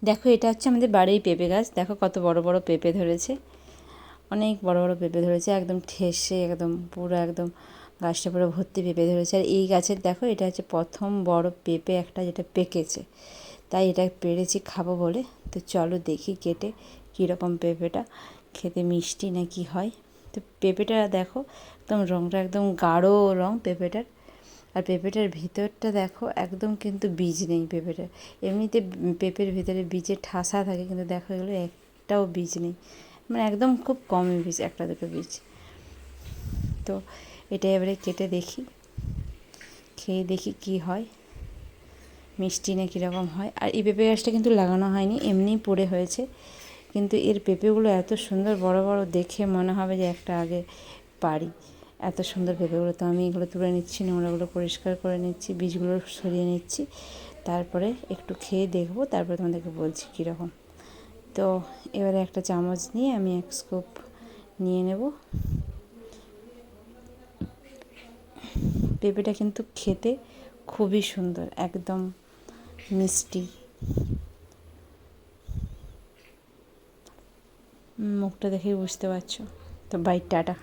দেখো এটা হচ্ছে আমাদের বাড়ির পেঁপে গাছ। দেখো কত বড় বড় পেঁপে ধরেছে, অনেক বড় বড় পেঁপে ধরেছে, একদম ঠেসে একদম পুরো একদম গাছটা পুরো ভর্তি পেঁপে ধরেছে। আর এই গাছের দেখো এটা হচ্ছে প্রথম বড় পেঁপে একটা যেটা পেকেছে, তাই এটা পেরেছি খাবো বলে। তো চলো দেখি কেটে কীরকম পেঁপেটা, খেতে মিষ্টি না কি হয়। তো পেঁপেটা দেখো একদম রঙটা একদম গাঢ় রঙ পেঁপেটার। আর পেঁপেটার ভিতরটা দেখো একদম কিন্তু বীজ নেই পেঁপেটার। এমনিতে পেঁপের ভিতরে বীজের ঠাসা থাকে, কিন্তু দেখো এগুলো একটাও বীজ নেই, মানে একদম খুব কমই বীজ, একটা দুটো বীজ। তো এটা এবারে কেটে দেখি, খেয়ে দেখি কি হয়, মিষ্টি না কীরকম হয়। আর এই পেঁপে গাছটা কিন্তু লাগানো হয়নি, এমনিই পড়ে হয়েছে। কিন্তু এর পেঁপেগুলো এত সুন্দর বড় বড়, দেখে মনে হবে যে একটা আগে পারি, এত সুন্দর পেঁপেগুলো। তো আমি এগুলো তুলে নিচ্ছি, নোংরাগুলো পরিষ্কার করে নিচ্ছি, বীজগুলো সরিয়ে নিচ্ছি, তারপরে একটু খেয়ে দেখবো, তারপরে তোমাদেরকে বলছি কীরকম। তো এবারে একটা চামচ নিয়ে আমি এক স্কুপ নিয়ে নেব। পেঁপেটা কিন্তু খেতে খুবই সুন্দর, একদম মিষ্টি, মুখটা দেখেই বুঝতে পারছো। তো বাই, টাটা।